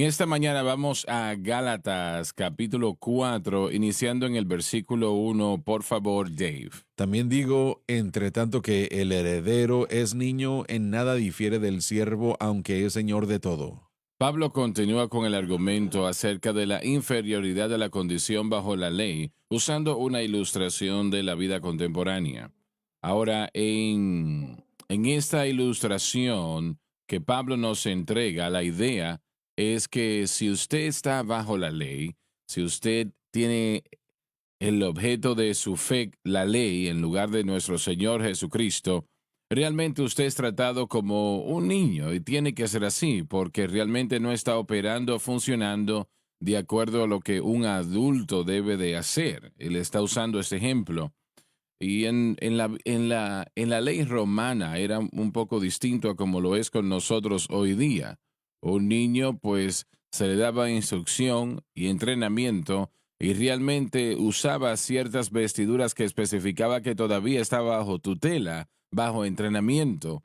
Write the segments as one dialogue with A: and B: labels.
A: En esta mañana vamos a Gálatas capítulo 4, iniciando en el versículo 1. Por favor, Dave.
B: También digo, entre tanto que el heredero es niño, en nada difiere del siervo, aunque es señor de todo.
A: Pablo continúa con el argumento acerca de la inferioridad de la condición bajo la ley, usando una ilustración de la vida contemporánea. Ahora, en esta ilustración que Pablo nos entrega, la idea es que si usted está bajo la ley, si usted tiene el objeto de su fe, la ley, en lugar de nuestro Señor Jesucristo, realmente usted es tratado como un niño y tiene que ser así porque realmente no está operando, funcionando de acuerdo a lo que un adulto debe de hacer. Él está usando este ejemplo. Y en la ley romana era un poco distinto a como lo es con nosotros hoy día. Un niño, pues, se le daba instrucción y entrenamiento y realmente usaba ciertas vestiduras que especificaba que todavía estaba bajo tutela, bajo entrenamiento,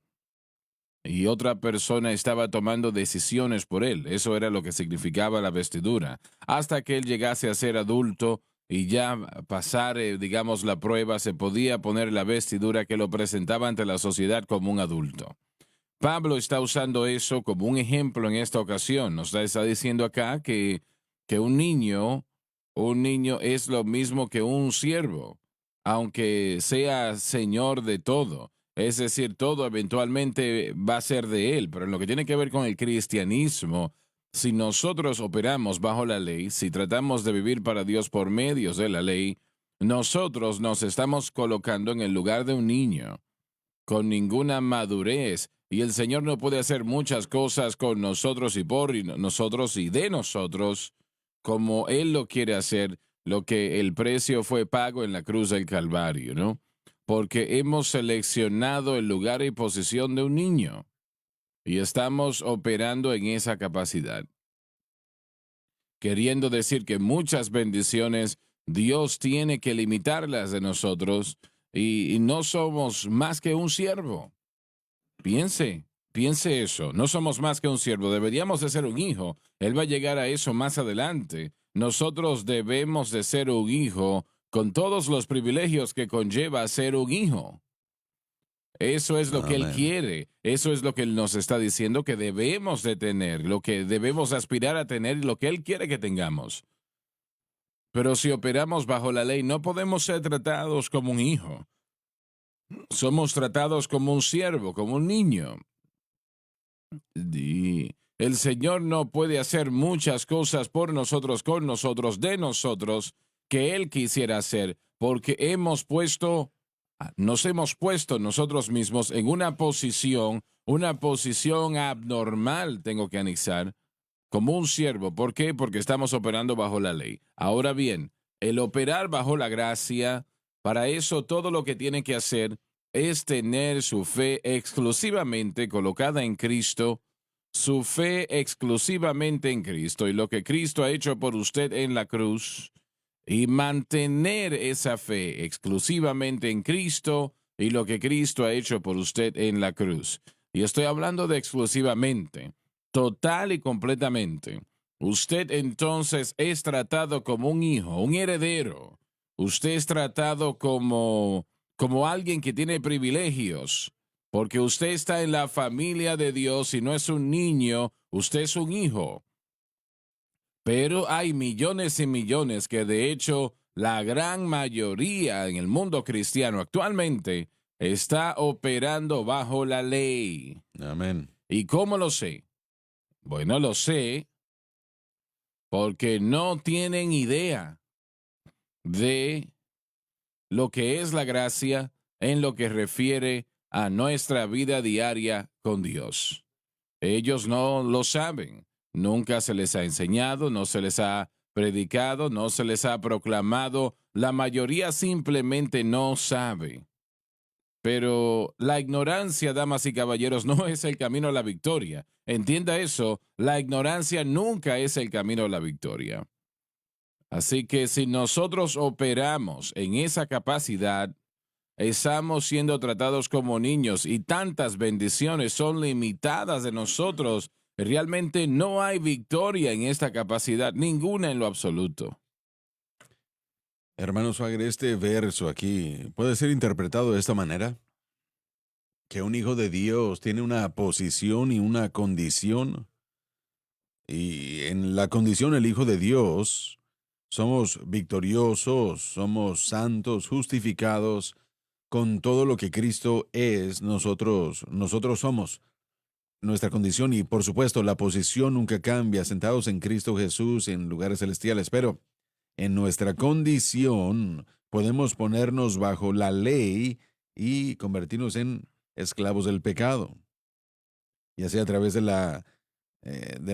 A: y otra persona estaba tomando decisiones por él. Eso era lo que significaba la vestidura. Hasta que él llegase a ser adulto y ya pasar, digamos, la prueba, se podía poner la vestidura que lo presentaba ante la sociedad como un adulto. Pablo está usando eso como un ejemplo en esta ocasión. Nos está diciendo acá que un niño es lo mismo que un siervo, aunque sea señor de todo. Es decir, todo eventualmente va a ser de él, pero en lo que tiene que ver con el cristianismo, si nosotros operamos bajo la ley, si tratamos de vivir para Dios por medios de la ley, nosotros nos estamos colocando en el lugar de un niño con ninguna madurez. Y el Señor no puede hacer muchas cosas con nosotros y por nosotros y de nosotros como Él lo quiere hacer, lo que el precio fue pago en la cruz del Calvario, ¿no? Porque hemos seleccionado el lugar y posición de un niño y estamos operando en esa capacidad, queriendo decir que muchas bendiciones Dios tiene que limitarlas de nosotros y no somos más que un siervo. Piense eso. No somos más que un siervo. Deberíamos de ser un hijo. Él va a llegar a eso más adelante. Nosotros debemos de ser un hijo con todos los privilegios que conlleva ser un hijo. Eso es lo que Él
B: Amén.
A: quiere. Eso es lo que Él nos está diciendo que debemos de tener, lo que debemos aspirar a tener y lo que Él quiere que tengamos. Pero si operamos bajo la ley, no podemos ser tratados como un hijo. Somos tratados como un siervo, como un niño. Y el Señor no puede hacer muchas cosas por nosotros, con nosotros, de nosotros, que Él quisiera hacer, porque nos hemos puesto nosotros mismos en una posición abnormal, tengo que anexar, como un siervo. ¿Por qué? Porque estamos operando bajo la ley. Ahora bien, el operar bajo la gracia, para eso todo lo que tiene que hacer es tener su fe exclusivamente colocada en Cristo, su fe exclusivamente en Cristo y lo que Cristo ha hecho por usted en la cruz, y mantener esa fe exclusivamente en Cristo y lo que Cristo ha hecho por usted en la cruz. Y estoy hablando de exclusivamente, total y completamente. Usted entonces es tratado como un hijo, un heredero. Usted es tratado como alguien que tiene privilegios, porque usted está en la familia de Dios y no es un niño, usted es un hijo. Pero hay millones y millones que de hecho la gran mayoría en el mundo cristiano actualmente está operando bajo la ley.
B: Amén.
A: ¿Y cómo lo sé? Bueno, lo sé porque no tienen idea de lo que es la gracia en lo que refiere a nuestra vida diaria con Dios. Ellos no lo saben. Nunca se les ha enseñado, no se les ha predicado, no se les ha proclamado. La mayoría simplemente no sabe. Pero la ignorancia, damas y caballeros, no es el camino a la victoria. Entienda eso, la ignorancia nunca es el camino a la victoria. Así que si nosotros operamos en esa capacidad, estamos siendo tratados como niños y tantas bendiciones son limitadas de nosotros Realmente no hay victoria en esta capacidad, ninguna en lo absoluto.
B: Hermano Swagger, este verso aquí puede ser interpretado de esta manera, que un hijo de Dios tiene una posición y una condición, y en la condición el hijo de Dios somos victoriosos, somos santos, justificados con todo lo que Cristo es, nosotros somos. Nuestra condición y por supuesto la posición nunca cambia, sentados en Cristo Jesús en lugares celestiales, pero en nuestra condición podemos ponernos bajo la ley y convertirnos en esclavos del pecado, ya sea a través de la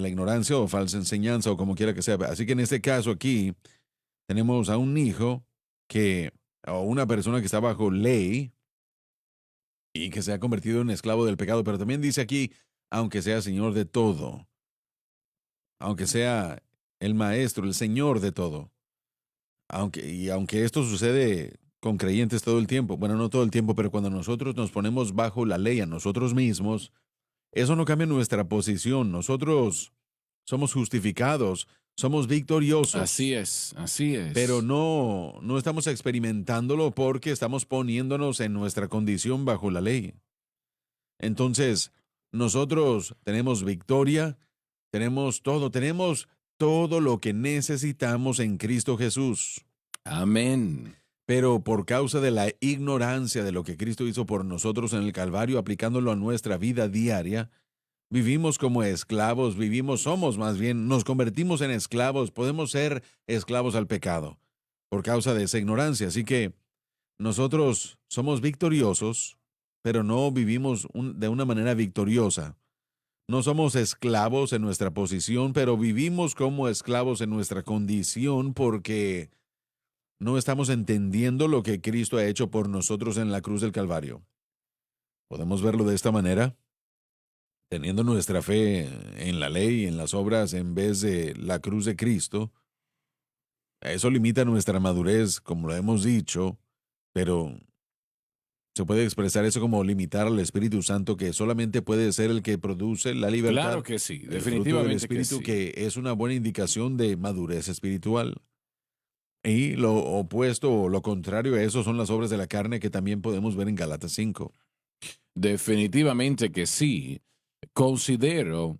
B: ignorancia o falsa enseñanza o como quiera que sea. Así que en este caso aquí tenemos a un hijo o una persona que está bajo ley y que se ha convertido en esclavo del pecado, pero también dice aquí, aunque sea señor de todo, aunque sea el maestro, el señor de todo. Aunque esto sucede con creyentes todo el tiempo, bueno, no todo el tiempo, pero cuando nosotros nos ponemos bajo la ley a nosotros mismos, eso no cambia nuestra posición. Nosotros somos justificados, somos victoriosos,
A: Así
B: pero
A: es.
B: no estamos experimentándolo porque estamos poniéndonos en nuestra condición bajo la ley. Entonces, nosotros tenemos todo lo que necesitamos en Cristo Jesús.
A: Amén.
B: Pero por causa de la ignorancia de lo que Cristo hizo por nosotros en el Calvario, aplicándolo a nuestra vida diaria, vivimos como esclavos, somos más bien, nos convertimos en esclavos, podemos ser esclavos al pecado por causa de esa ignorancia. Así que nosotros somos victoriosos, pero no vivimos de una manera victoriosa. No somos esclavos en nuestra posición, pero vivimos como esclavos en nuestra condición porque no estamos entendiendo lo que Cristo ha hecho por nosotros en la cruz del Calvario. Podemos verlo de esta manera, teniendo nuestra fe en la ley, en las obras, en vez de la cruz de Cristo. Eso limita nuestra madurez, como lo hemos dicho, pero se puede expresar eso como limitar al Espíritu Santo, que solamente puede ser el que produce la
A: Claro
B: libertad,
A: que sí,
B: el fruto del
A: definitivamente que
B: Espíritu,
A: sí.
B: que es una buena indicación de madurez espiritual. Y lo opuesto o lo contrario a eso son las obras de la carne que también podemos ver en Galatas 5.
A: Definitivamente que sí. Considero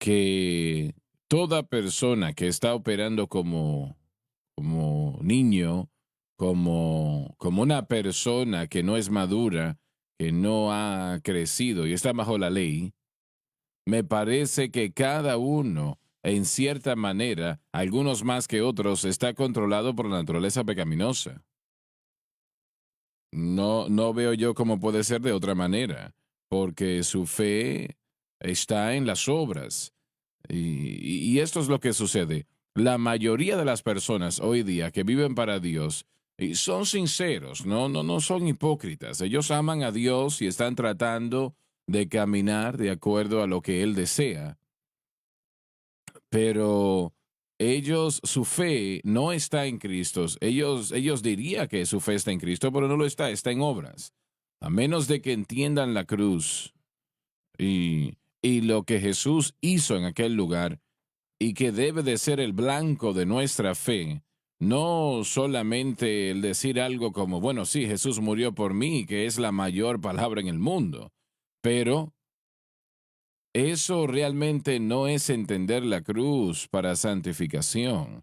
A: que toda persona que está operando como niño, como una persona que no es madura, que no ha crecido y está bajo la ley, me parece que cada uno, en cierta manera, algunos más que otros, está controlado por la naturaleza pecaminosa. No veo yo cómo puede ser de otra manera, porque su fe está en las obras. Y esto es lo que sucede. La mayoría de las personas hoy día que viven para Dios son sinceros, no son hipócritas. Ellos aman a Dios y están tratando de caminar de acuerdo a lo que Él desea, pero su fe no está en Cristo. Ellos dirían que su fe está en Cristo, pero no lo está, está en obras. A menos de que entiendan la cruz y lo que Jesús hizo en aquel lugar y que debe de ser el blanco de nuestra fe, no solamente el decir algo como, bueno, sí, Jesús murió por mí, que es la mayor palabra en el mundo, pero eso realmente no es entender la cruz para santificación.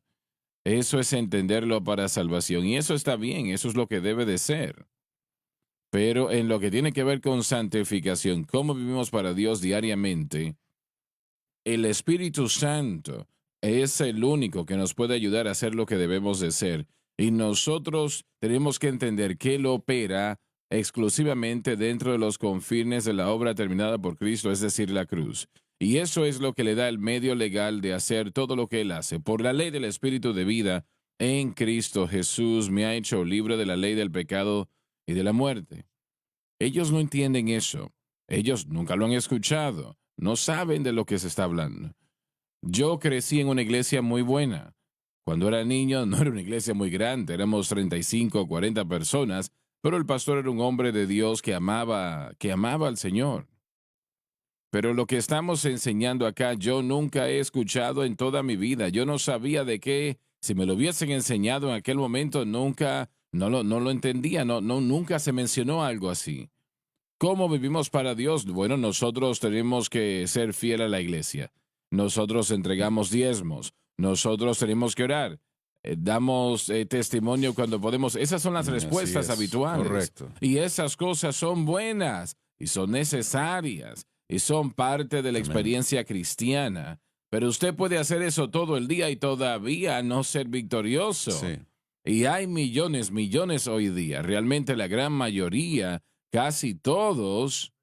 A: Eso es entenderlo para salvación. Y eso está bien, eso es lo que debe de ser. Pero en lo que tiene que ver con santificación, cómo vivimos para Dios diariamente, el Espíritu Santo es el único que nos puede ayudar a hacer lo que debemos de ser. Y nosotros tenemos que entender que Él opera exclusivamente dentro de los confines de la obra terminada por Cristo, es decir, la cruz. Y eso es lo que le da el medio legal de hacer todo lo que Él hace. Por la ley del Espíritu de vida en Cristo Jesús me ha hecho libre de la ley del pecado y de la muerte. Ellos no entienden eso. Ellos nunca lo han escuchado. No saben de lo que se está hablando. Yo crecí en una iglesia muy buena. Cuando era niño no era una iglesia muy grande, éramos 35 o 40 personas, pero el pastor era un hombre de Dios que amaba al Señor. Pero lo que estamos enseñando acá, yo nunca he escuchado en toda mi vida. Yo no sabía de qué, si me lo hubiesen enseñado en aquel momento, nunca, no lo entendía, nunca se mencionó algo así. ¿Cómo vivimos para Dios? Bueno, nosotros tenemos que ser fiel a la iglesia. Nosotros entregamos diezmos. Nosotros tenemos que orar. Damos testimonio cuando podemos. Esas son las
B: Así
A: respuestas
B: es,
A: habituales.
B: correcto.
A: Y esas cosas son buenas y son necesarias y son parte de la
B: Amén.
A: experiencia cristiana. Pero usted puede hacer eso todo el día y todavía no ser victorioso.
B: Sí,
A: Y hay millones hoy día. Realmente la gran mayoría, casi todos,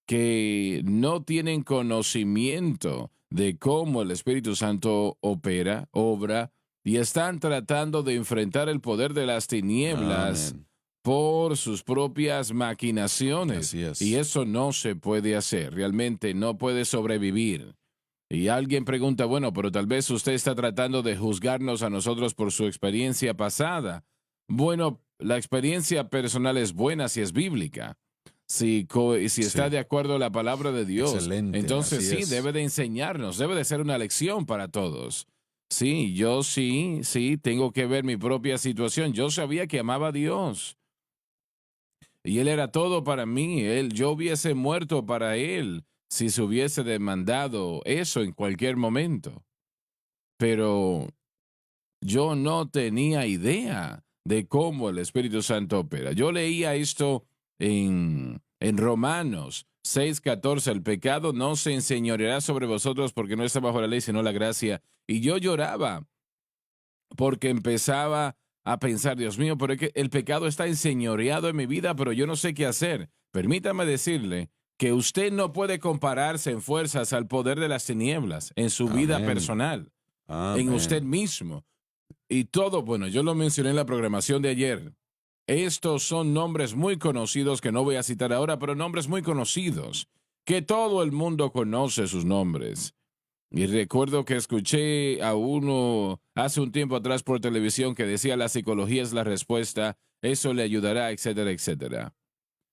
A: que no tienen conocimiento de cómo el Espíritu Santo opera, obra, y están tratando de enfrentar el poder de las tinieblas
B: amén.
A: por sus propias maquinaciones.
B: Así es.
A: Y eso no se puede hacer, realmente no puede sobrevivir. Y alguien pregunta, bueno, pero tal vez usted está tratando de juzgarnos a nosotros por su experiencia pasada. Bueno, la experiencia personal es buena si es bíblica. Si está
B: Sí,
A: de acuerdo a la palabra de Dios,
B: excelente,
A: entonces
B: así
A: sí,
B: es.
A: debe de enseñarnos, debe de ser una lección para todos. Sí, yo sí, tengo que ver mi propia situación. Yo sabía que amaba a Dios y Él era todo para mí. Yo hubiese muerto para Él si se hubiese demandado eso en cualquier momento. Pero yo no tenía idea de cómo el Espíritu Santo opera. Yo leía esto en Romanos 6:14, el pecado no se enseñoreará sobre vosotros porque no está bajo la ley, sino la gracia. Y yo lloraba porque empezaba a pensar, Dios mío, pero es que el pecado está enseñoreado en mi vida, pero yo no sé qué hacer. Permítame decirle que usted no puede compararse en fuerzas al poder de las tinieblas en su vida
B: Amén.
A: personal, en usted
B: Amén.
A: mismo. Y todo, bueno, yo lo mencioné en la programación de ayer. Estos son nombres muy conocidos que no voy a citar ahora, pero nombres muy conocidos, que todo el mundo conoce sus nombres. Y recuerdo que escuché a uno hace un tiempo atrás por televisión que decía la psicología es la respuesta, eso le ayudará, etcétera, etcétera.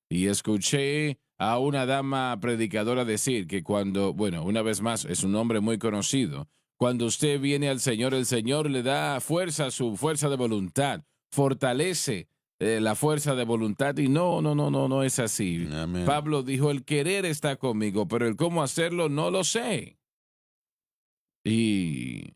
A: Y escuché a una dama predicadora decir que cuando, bueno, una vez más, es un nombre muy conocido, cuando usted viene al Señor, el Señor le da fuerza, su fuerza de voluntad, fortalece la fuerza de voluntad y no es así.
B: Amén.
A: Pablo dijo, el querer está conmigo, pero el cómo hacerlo no lo sé. Y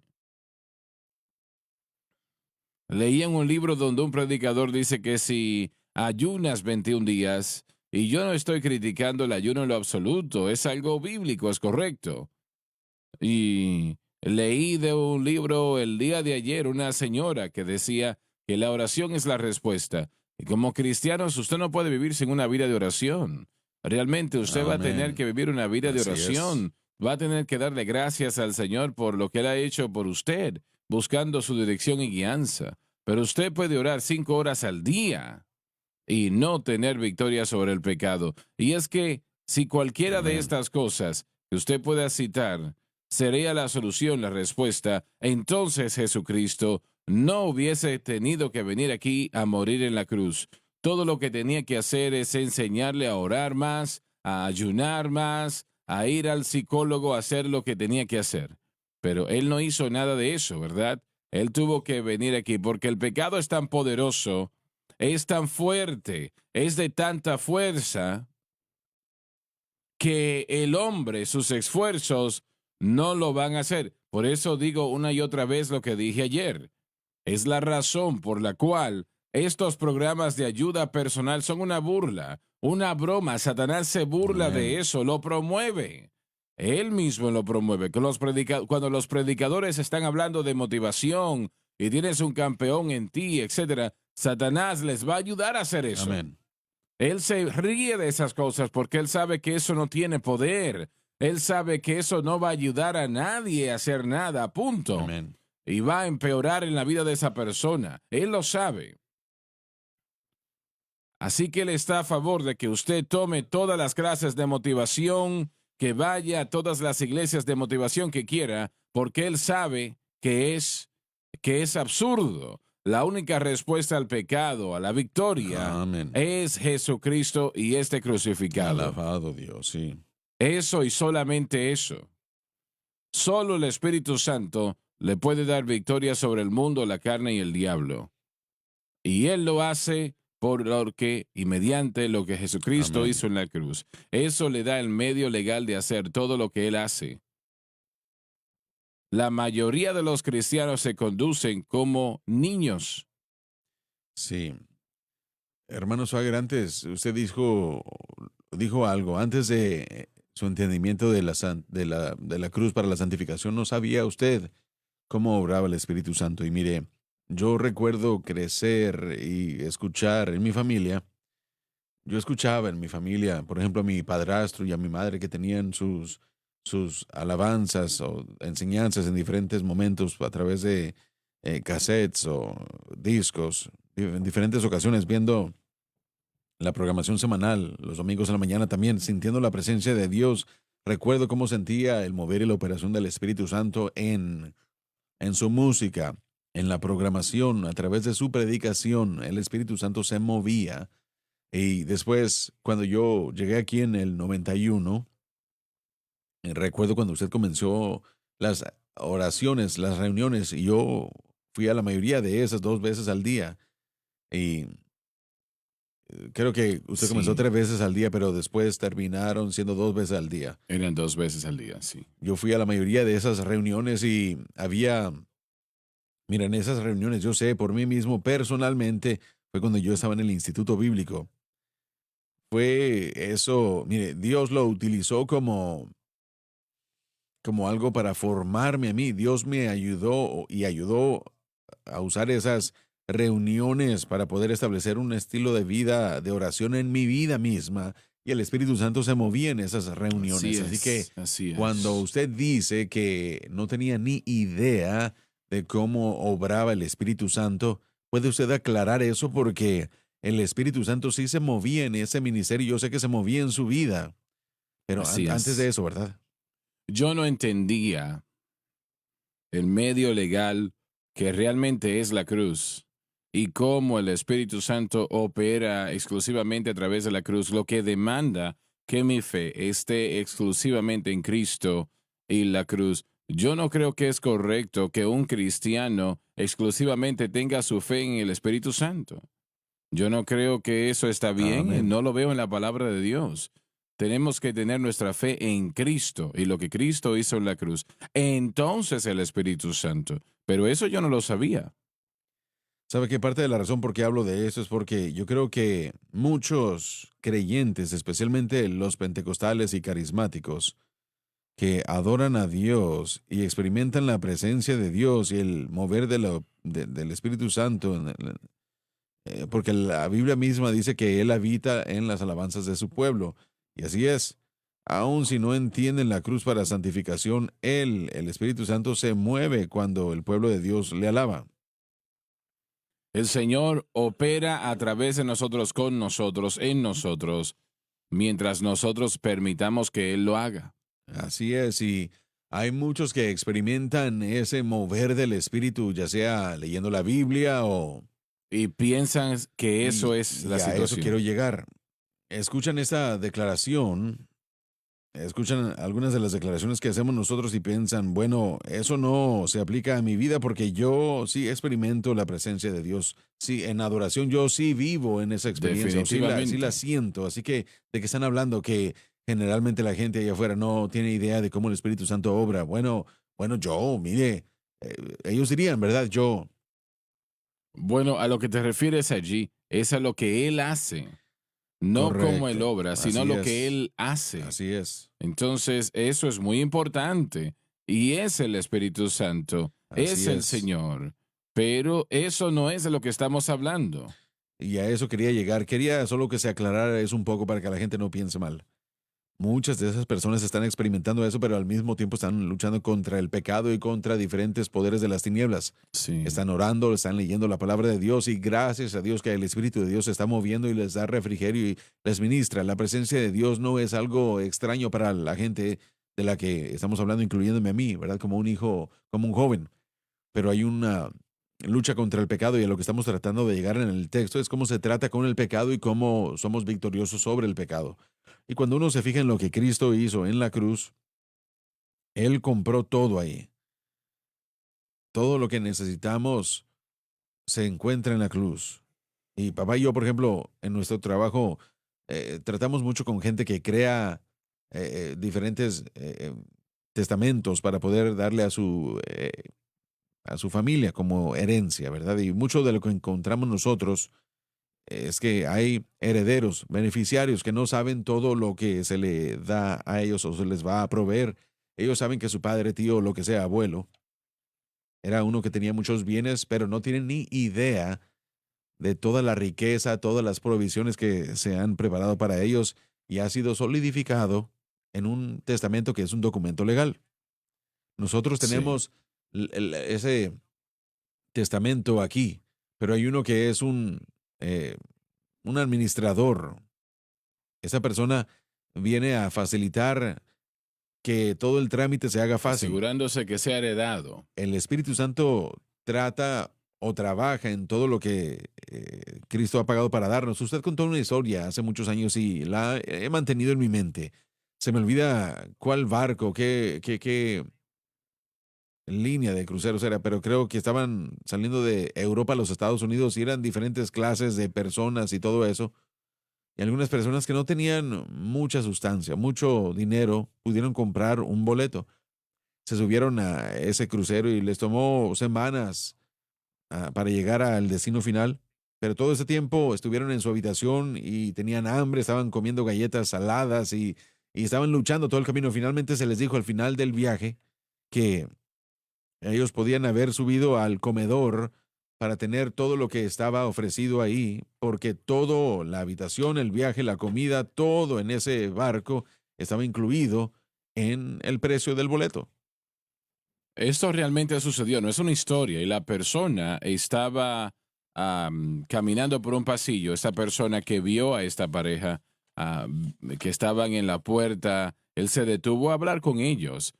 A: leí en un libro donde un predicador dice que si ayunas 21 días, y yo no estoy criticando el ayuno en lo absoluto, es algo bíblico, es correcto. Y leí de un libro el día de ayer una señora que decía que la oración es la respuesta. Y como cristianos, usted no puede vivir sin una vida de oración. Realmente usted va a tener que
B: Amén.
A: vivir una vida de
B: Así es.
A: oración. Va a tener que darle gracias al Señor por lo que Él ha hecho por usted, buscando su dirección y guianza. Pero usted puede orar 5 horas al día y no tener victoria sobre el pecado. Y es que si cualquiera de
B: Amén.
A: estas cosas que usted pueda citar sería la solución, la respuesta, entonces Jesucristo no hubiese tenido que venir aquí a morir en la cruz. Todo lo que tenía que hacer es enseñarle a orar más, a ayunar más, a ir al psicólogo a hacer lo que tenía que hacer. Pero él no hizo nada de eso, ¿verdad? Él tuvo que venir aquí porque el pecado es tan poderoso, es tan fuerte, es de tanta fuerza que el hombre, sus esfuerzos, no lo van a hacer. Por eso digo una y otra vez lo que dije ayer. Es la razón por la cual estos programas de ayuda personal son una burla, una broma. Satanás se burla de
B: Amén.
A: eso, lo promueve. Él mismo lo promueve. Cuando los predicadores están hablando de motivación y tienes un campeón en ti, etcétera, Satanás les va a ayudar a hacer eso.
B: Amén.
A: Él se ríe de esas cosas porque él sabe que eso no tiene poder. Él sabe que eso no va a ayudar a nadie a hacer nada, punto.
B: Amén.
A: Y va a empeorar en la vida de esa persona. Él lo sabe. Así que él está a favor de que usted tome todas las clases de motivación, que vaya a todas las iglesias de motivación que quiera, porque él sabe que es absurdo. La única respuesta al pecado, a la victoria,
B: Amén.
A: es Jesucristo y este crucificado.
B: Alabado Dios, sí.
A: Eso y solamente eso. Solo el Espíritu Santo le puede dar victoria sobre el mundo, la carne y el diablo. Y Él lo hace por lo que y mediante lo que Jesucristo
B: Amén.
A: hizo en la cruz. Eso le da el medio legal de hacer todo lo que Él hace. La mayoría de los cristianos se conducen como niños.
B: Sí. Hermano Swagger, antes usted dijo algo, antes de su entendimiento de la cruz para la santificación, no sabía usted cómo obraba el Espíritu Santo. Y mire, yo recuerdo crecer y escuchar en mi familia, yo escuchaba en mi familia, por ejemplo, a mi padrastro y a mi madre que tenían sus alabanzas o enseñanzas en diferentes momentos a través de cassettes o discos, en diferentes ocasiones, viendo la programación semanal, los domingos en la mañana también, sintiendo la presencia de Dios. Recuerdo cómo sentía el mover y la operación del Espíritu Santo en su música, en la programación, a través de su predicación. El Espíritu Santo se movía. Y después, cuando yo llegué aquí en el 91, recuerdo cuando usted comenzó las oraciones, las reuniones, y yo fui a la mayoría de esas 2 veces al día. Y creo que usted comenzó
A: Sí,
B: 3 veces al día, pero después terminaron siendo 2 veces al día.
A: eran 2 veces al día, sí.
B: Yo fui a la mayoría de esas reuniones y mira, en esas reuniones yo sé por mí mismo personalmente, fue cuando yo estaba en el Instituto Bíblico. Fue eso, mire, Dios lo utilizó como algo para formarme a mí. Dios me ayudó y ayudó a usar esas reuniones para poder establecer un estilo de vida, de oración en mi vida misma. Y el Espíritu Santo se movía en esas
A: Así
B: reuniones. Así que
A: es, así
B: cuando
A: es.
B: usted dice que no tenía ni idea de cómo obraba el Espíritu Santo, ¿puede usted aclarar eso? Porque el Espíritu Santo sí se movía en ese ministerio. Yo sé que se movía en su vida, pero
A: Así
B: antes de
A: es.
B: eso, ¿verdad?
A: Yo no entendía el medio legal que realmente es la cruz y cómo el Espíritu Santo opera exclusivamente a través de la cruz, lo que demanda que mi fe esté exclusivamente en Cristo y la cruz. Yo no creo que es correcto que un cristiano exclusivamente tenga su fe en el Espíritu Santo. Yo no creo que eso está bien,
B: Amén.
A: no lo veo en la palabra de Dios. Tenemos que tener nuestra fe en Cristo y lo que Cristo hizo en la cruz. Entonces el Espíritu Santo. Pero eso yo no lo sabía.
B: ¿Sabe qué parte de la razón por qué hablo de eso es porque yo creo que muchos creyentes, especialmente los pentecostales y carismáticos, que adoran a Dios y experimentan la presencia de Dios y el mover del Espíritu Santo, porque la Biblia misma dice que Él habita en las alabanzas de su pueblo. Y así es. Aun si no entienden la cruz para santificación, el Espíritu Santo se mueve cuando el pueblo de Dios le alaba.
A: El Señor opera a través de nosotros, con nosotros, en nosotros, mientras nosotros permitamos que Él lo haga.
B: Así es, y hay muchos que experimentan ese mover del espíritu, ya sea leyendo la Biblia o...
A: Y piensan que eso es
B: Y
A: la
B: a eso quiero
A: situación.
B: llegar. Escuchan esta declaración, escuchan algunas de las declaraciones que hacemos nosotros y piensan, bueno, eso no se aplica a mi vida porque yo sí experimento la presencia de Dios. Sí, en adoración yo sí vivo en esa experiencia, o sí la
A: Definitivamente.
B: siento. Así que, ¿de qué están hablando? Que generalmente la gente allá afuera no tiene idea de cómo el Espíritu Santo obra. Bueno, yo, mire, ellos dirían, ¿verdad? Yo.
A: Bueno, a lo que te refieres allí es a lo que Él hace, no como Él
B: Correcto.
A: obra, sino
B: Así
A: lo que
B: es.
A: Él hace.
B: Así es.
A: Entonces, eso es muy importante. Y es el Espíritu Santo,
B: Así
A: es el
B: es.
A: Señor. Pero eso no es de lo que estamos hablando.
B: Y a eso quería llegar. Quería solo que se aclarara eso un poco para que la gente no piense mal. Muchas de esas personas están experimentando eso, pero al mismo tiempo están luchando contra el pecado y contra diferentes poderes de las tinieblas.
A: Sí,
B: Están orando, están leyendo la palabra de Dios y gracias a Dios que el Espíritu de Dios se está moviendo y les da refrigerio y les ministra. La presencia de Dios no es algo extraño para la gente de la que estamos hablando, incluyéndome a mí, ¿verdad? Como un hijo, como un joven. Pero lucha contra el pecado y a lo que estamos tratando de llegar en el texto es cómo se trata con el pecado y cómo somos victoriosos sobre el pecado. Y cuando uno se fija en lo que Cristo hizo en la cruz, Él compró todo ahí. Todo lo que necesitamos se encuentra en la cruz. Y papá y yo, por ejemplo, en nuestro trabajo, tratamos mucho con gente que crea diferentes testamentos para poder darle a su familia como herencia, ¿verdad? Y mucho de lo que encontramos nosotros es que hay herederos, beneficiarios que no saben todo lo que se le da a ellos o se les va a proveer. Ellos saben que su padre, tío, lo que sea, abuelo, era uno que tenía muchos bienes, pero no tienen ni idea de toda la riqueza, todas las provisiones que se han preparado para ellos y ha sido solidificado en un testamento que es un documento legal. Nosotros
A: Sí.
B: tenemos ese testamento aquí, pero hay uno que es eh, un administrador. Esa persona viene a facilitar que todo el trámite se haga fácil.
A: Asegurándose que sea heredado.
B: El Espíritu Santo trata o trabaja en todo lo que Cristo ha pagado para darnos. Usted contó una historia hace muchos años y la he mantenido en mi mente. Se me olvida cuál barco, qué línea de cruceros era, pero creo que estaban saliendo de Europa a los Estados Unidos y eran diferentes clases de personas y todo eso. Y algunas personas que no tenían mucha sustancia, mucho dinero, pudieron comprar un boleto. Se subieron a ese crucero y les tomó semanas para llegar al destino final. Pero todo ese tiempo estuvieron en su habitación y tenían hambre, estaban comiendo galletas saladas y estaban luchando todo el camino. Finalmente se les dijo al final del viaje que ellos podían haber subido al comedor para tener todo lo que estaba ofrecido ahí, porque todo, la habitación, el viaje, la comida, todo en ese barco estaba incluido en el precio del boleto.
A: Esto realmente sucedió, no es una historia. Y la persona estaba caminando por un pasillo. Esta persona que vio a esta pareja que estaban en la puerta, él se detuvo a hablar con ellos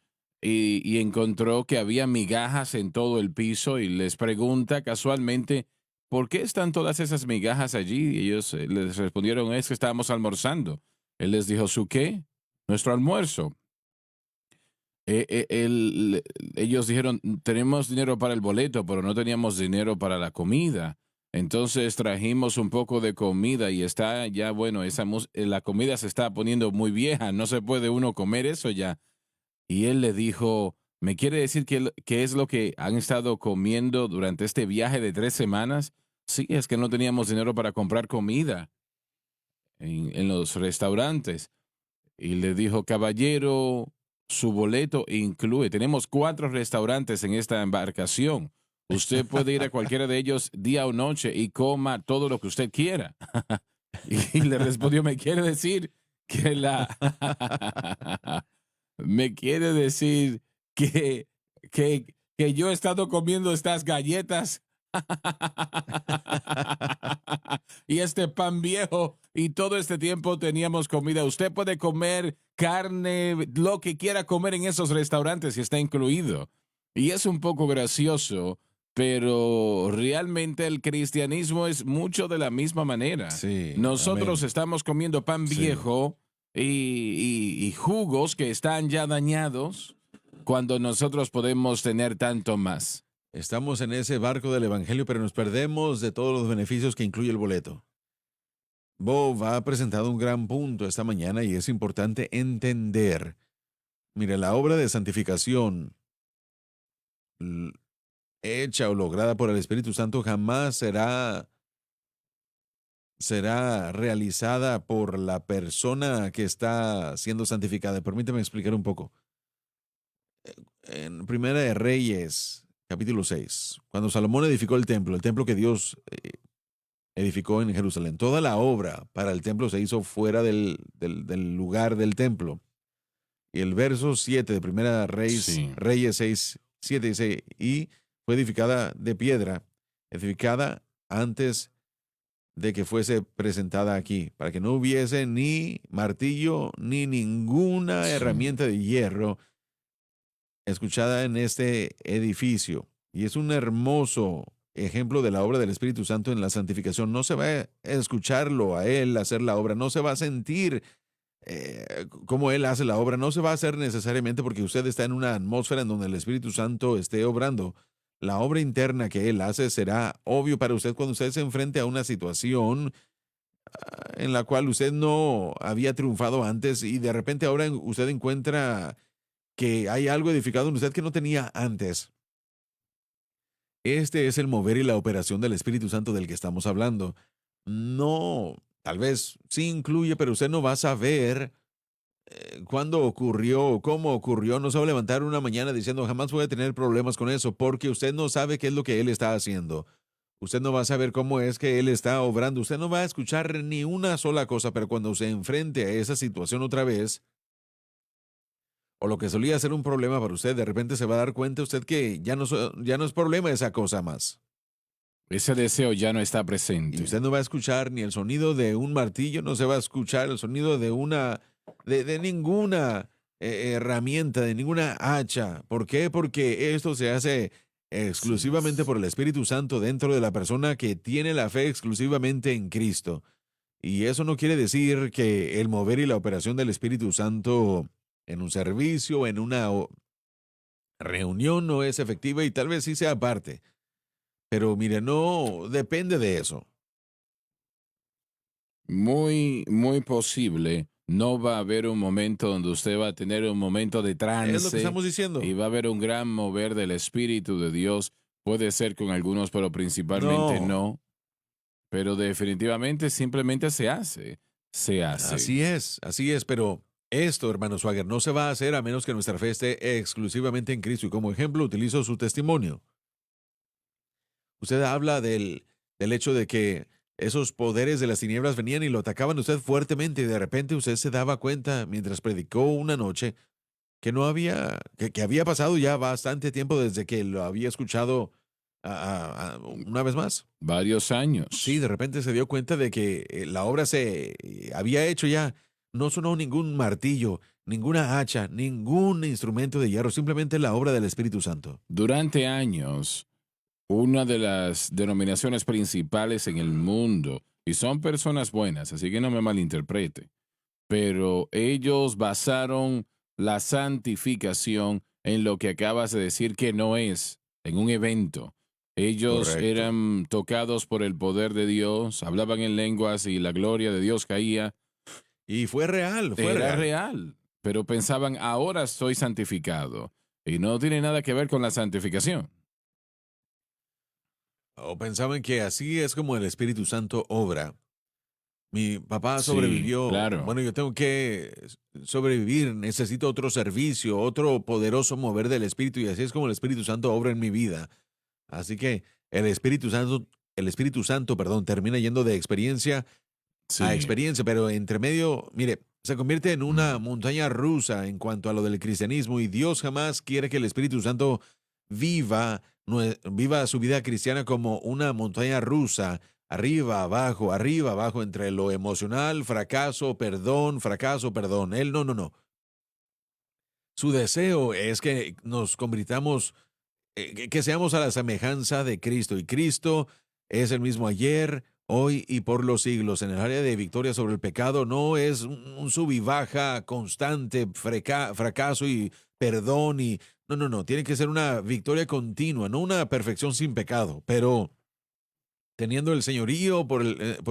A: y encontró que había migajas en todo el piso y les pregunta casualmente, ¿por qué están todas esas migajas allí? Y ellos les respondieron, es que estábamos almorzando. Él les dijo, ¿su qué? Nuestro almuerzo. Ellos dijeron, tenemos dinero para el boleto, pero no teníamos dinero para la comida. Entonces trajimos un poco de comida y está ya, bueno, la comida se está poniendo muy vieja, no se puede uno comer eso ya. Y él le dijo, ¿me quiere decir qué es lo que han estado comiendo durante este viaje de 3 semanas? Sí, es que no teníamos dinero para comprar comida en los restaurantes. Y le dijo, caballero, su boleto incluye, tenemos 4 restaurantes en esta embarcación. Usted puede ir a cualquiera de ellos día o noche y coma todo lo que usted quiera. Y le respondió, me quiere decir que me quiere decir que, que yo he estado comiendo estas galletas y este pan viejo y todo este tiempo teníamos comida. Usted puede comer carne, lo que quiera comer en esos restaurantes y está incluido. Y es un poco gracioso, pero realmente el cristianismo es mucho de la misma manera.
B: Sí,
A: Nosotros
B: amén.
A: estamos comiendo pan
B: Sí.
A: viejo y jugos que están ya dañados cuando nosotros podemos tener tanto más.
B: Estamos en ese barco del Evangelio, pero nos perdemos de todos los beneficios que incluye el boleto. Bob ha presentado un gran punto esta mañana y es importante entender. Mire, la obra de santificación l- hecha o lograda por el Espíritu Santo jamás será realizada por la persona que está siendo santificada. Permítame explicar un poco. En Primera de Reyes, capítulo 6, cuando Salomón edificó el templo que Dios edificó en Jerusalén, toda la obra para el templo se hizo fuera del lugar del templo. Y el verso 7 de Primera
A: Sí.
B: Reyes 6 7 dice, y fue edificada de piedra, edificada antes de que fuese presentada aquí, para que no hubiese ni martillo ni ninguna
A: Sí.
B: herramienta de hierro escuchada en este edificio. Y es un hermoso ejemplo de la obra del Espíritu Santo en la santificación. No se va a escucharlo a Él hacer la obra, no se va a sentir cómo Él hace la obra, no se va a hacer necesariamente porque usted está en una atmósfera en donde el Espíritu Santo esté obrando. La obra interna que Él hace será obvio para usted cuando usted se enfrente a una situación en la cual usted no había triunfado antes y de repente ahora usted encuentra que hay algo edificado en usted que no tenía antes. Este es el mover y la operación del Espíritu Santo del que estamos hablando. No, tal vez sí incluye, pero usted no va a saber cuándo ocurrió, cómo ocurrió. No se va a levantar una mañana diciendo jamás voy a tener problemas con eso, porque usted no sabe qué es lo que él está haciendo. Usted no va a saber cómo es que él está obrando. Usted no va a escuchar ni una sola cosa, pero cuando se enfrente a esa situación otra vez, o lo que solía ser un problema para usted, de repente se va a dar cuenta usted que ya no es problema esa cosa más.
A: Ese deseo ya no está
B: Y
A: presente.
B: usted no va a escuchar ni el sonido de un martillo, no se va a escuchar el sonido de ninguna herramienta, de ninguna hacha. ¿Por qué? Porque esto se hace
A: Sí.
B: exclusivamente por el Espíritu Santo dentro de la persona que tiene la fe exclusivamente en Cristo. Y eso no quiere decir que el mover y la operación del Espíritu Santo en un servicio, en una reunión no es efectiva y tal vez sí sea parte. Pero mire, no depende de eso.
A: Muy, muy posible. No va a haber un momento donde usted va a tener un momento de
B: Es lo que
A: trance
B: estamos
A: y
B: diciendo.
A: va a haber un gran mover del Espíritu de Dios. Puede ser con algunos, pero principalmente
B: No,
A: no. Pero definitivamente simplemente se hace. Se hace.
B: así es, pero esto, hermano Swagger, no se va a hacer a menos que nuestra fe esté exclusivamente en Cristo. Y como ejemplo utilizo su testimonio. Usted habla del hecho de que esos poderes de las tinieblas venían y lo atacaban a usted fuertemente y de repente usted se daba cuenta mientras predicó una noche que no había, que había pasado ya bastante tiempo desde que lo había escuchado una vez más.
A: Varios
B: Sí,
A: años.
B: de repente se dio cuenta de que la obra se había hecho ya. No sonó ningún martillo, ninguna hacha, ningún instrumento de hierro, simplemente la obra del Espíritu Santo.
A: Durante años, una de las denominaciones principales en el mundo, y son personas buenas, así que no me malinterprete, pero ellos basaron la santificación en lo que acabas de decir que no es, en un evento. Ellos
B: Correcto.
A: eran tocados por el poder de Dios, hablaban en lenguas y la gloria de Dios caía.
B: Y fue real, fue
A: Era
B: real.
A: real, pero pensaban, ahora soy santificado. Y no tiene nada que ver con la santificación.
B: O pensaban que así es como el Espíritu Santo obra. Mi papá
A: Sí,
B: sobrevivió.
A: claro.
B: Bueno, yo tengo que sobrevivir. Necesito otro servicio, otro poderoso mover del Espíritu. Y así es como el Espíritu Santo obra en mi vida. Así que el Espíritu Santo, perdón, termina yendo de experiencia a
A: Sí.
B: experiencia, pero entre medio, mire, se convierte en una montaña rusa en cuanto a lo del cristianismo y Dios jamás quiere que el Espíritu Santo viva su vida cristiana como una montaña rusa, arriba, abajo, entre lo emocional, fracaso, perdón. Él no, no, no. Su deseo es que nos convirtamos que seamos a la semejanza de Cristo. Y Cristo es el mismo ayer, hoy y por los siglos. En el área de victoria sobre el pecado no es un sub y baja constante, fracaso y perdón. Y no, no, no. Tiene que ser una victoria continua, no una perfección sin pecado, pero teniendo el señorío por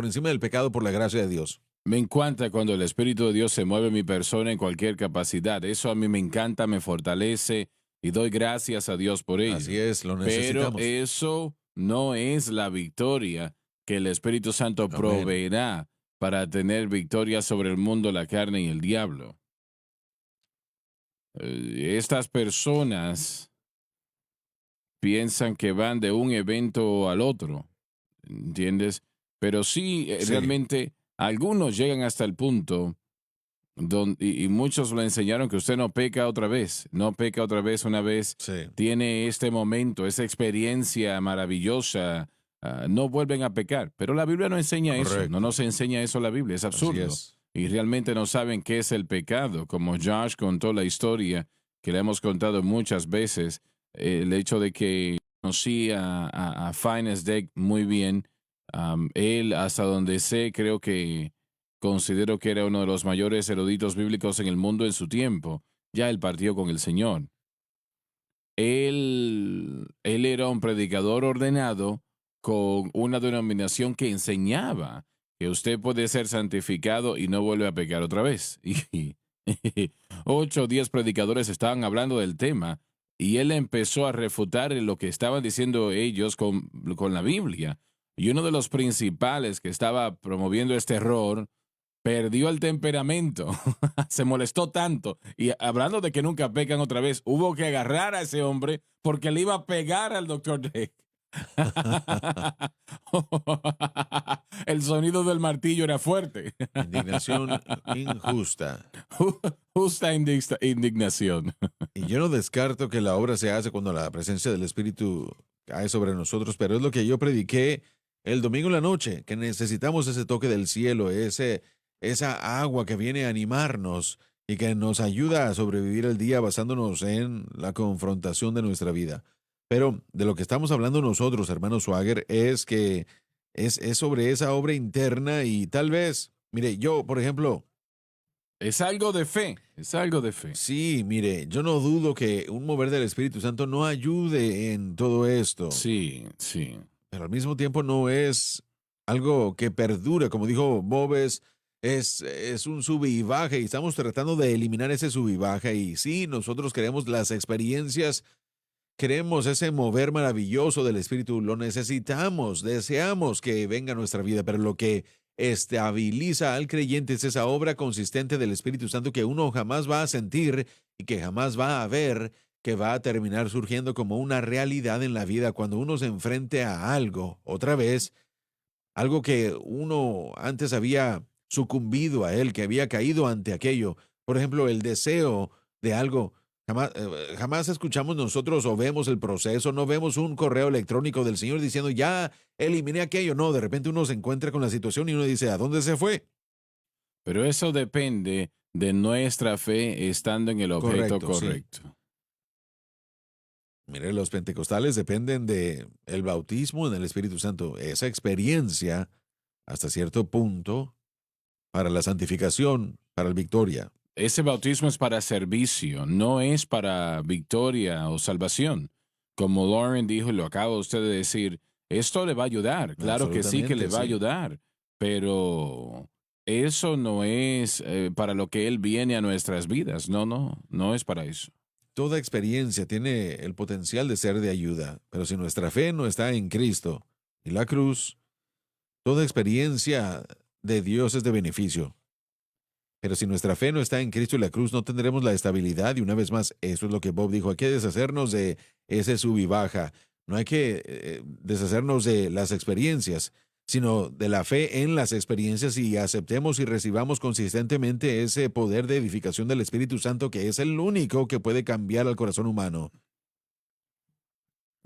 B: encima del pecado por la gracia de Dios.
A: Me encanta cuando el Espíritu de Dios se mueve en mi persona en cualquier capacidad. Eso a mí me encanta, me fortalece y doy gracias a Dios por
B: Así
A: ello.
B: es, lo
A: Pero
B: necesitamos.
A: eso no es la victoria que el Espíritu Santo
B: Amén.
A: proveerá para tener victoria sobre el mundo, la carne y el diablo. Estas personas piensan que van de un evento al otro, ¿entiendes? Pero sí,
B: Sí,
A: realmente algunos llegan hasta el punto y muchos le enseñaron que usted no peca otra vez, no peca otra vez una vez,
B: sí,
A: tiene este momento, esa experiencia maravillosa, no vuelven a pecar. Pero la Biblia no enseña eso, no
B: correcto.
A: nos enseña eso la Biblia, es
B: Así
A: absurdo.
B: es.
A: Y realmente no saben qué es el pecado, como Josh contó la historia que le hemos contado muchas veces, el hecho de que conocí a Finest Deck muy bien. Él, hasta donde sé, creo que considero que era uno de los mayores eruditos bíblicos en el mundo en su tiempo. Ya él partió con el Señor. Él era un predicador ordenado con una denominación que enseñaba que usted puede ser santificado y no vuelve a pecar otra vez. Y 8 o 10 predicadores estaban hablando del tema y él empezó a refutar lo que estaban diciendo ellos con la Biblia. Y uno de los principales que estaba promoviendo este error perdió el temperamento, se molestó tanto. Y hablando de que nunca pecan otra vez, hubo que agarrar a ese hombre porque le iba a pegar al doctor Drake. El sonido del martillo era fuerte.
B: Indignación injusta.
A: Justa indignación.
B: Y yo no descarto que la obra se hace cuando la presencia del Espíritu cae sobre nosotros, pero es lo que yo prediqué el domingo en la noche, que necesitamos ese toque del cielo, esa agua que viene a animarnos y que nos ayuda a sobrevivir el día basándonos en la confrontación de nuestra vida. Pero de lo que estamos hablando nosotros, hermano Swagger, es que es sobre esa obra interna y tal vez, mire, yo, por ejemplo,
A: Es algo de fe, es algo de fe.
B: sí, mire, yo no dudo que un mover del Espíritu Santo no ayude en todo esto,
A: Sí, sí.
B: pero al mismo tiempo no es algo que perdura, como dijo Bobes, es un sube y baja y estamos tratando de eliminar ese sube y baja y sí, nosotros queremos las experiencias, queremos ese mover maravilloso del Espíritu, lo necesitamos, deseamos que venga a nuestra vida, pero lo que estabiliza al creyente es esa obra consistente del Espíritu Santo que uno jamás va a sentir y que jamás va a ver, que va a terminar surgiendo como una realidad en la vida cuando uno se enfrente a algo, otra vez, algo que uno antes había sucumbido a él, que había caído ante aquello. Por ejemplo, el deseo de algo. Jamás escuchamos nosotros o vemos el proceso, no vemos un correo electrónico del Señor diciendo, ya eliminé aquello. No, de repente uno se encuentra con la situación y uno dice, ¿a dónde se fue?
A: Pero eso depende de nuestra fe estando en el objeto
B: Correcto, sí.
A: correcto.
B: Mire, los pentecostales dependen de el bautismo en el Espíritu Santo, esa experiencia hasta cierto punto para la santificación, para la victoria.
A: Ese bautismo es para servicio, no es para victoria o salvación. Como Lauren dijo y lo acaba usted de decir, esto le va a ayudar. Claro que sí que le
B: Absolutamente,
A: va a
B: sí.
A: ayudar, pero eso no es para lo que Él viene a nuestras vidas. No, no, no es para eso.
B: Toda experiencia tiene el potencial de ser de ayuda, pero si nuestra fe no está en Cristo y la cruz, toda experiencia de Dios es de beneficio. Pero si nuestra fe no está en Cristo y la cruz, no tendremos la estabilidad. Y una vez más, eso es lo que Bob dijo, hay que deshacernos de ese sub y baja. No hay que deshacernos de las experiencias, sino de la fe en las experiencias y aceptemos y recibamos consistentemente ese poder de edificación del Espíritu Santo que es el único que puede cambiar al corazón humano.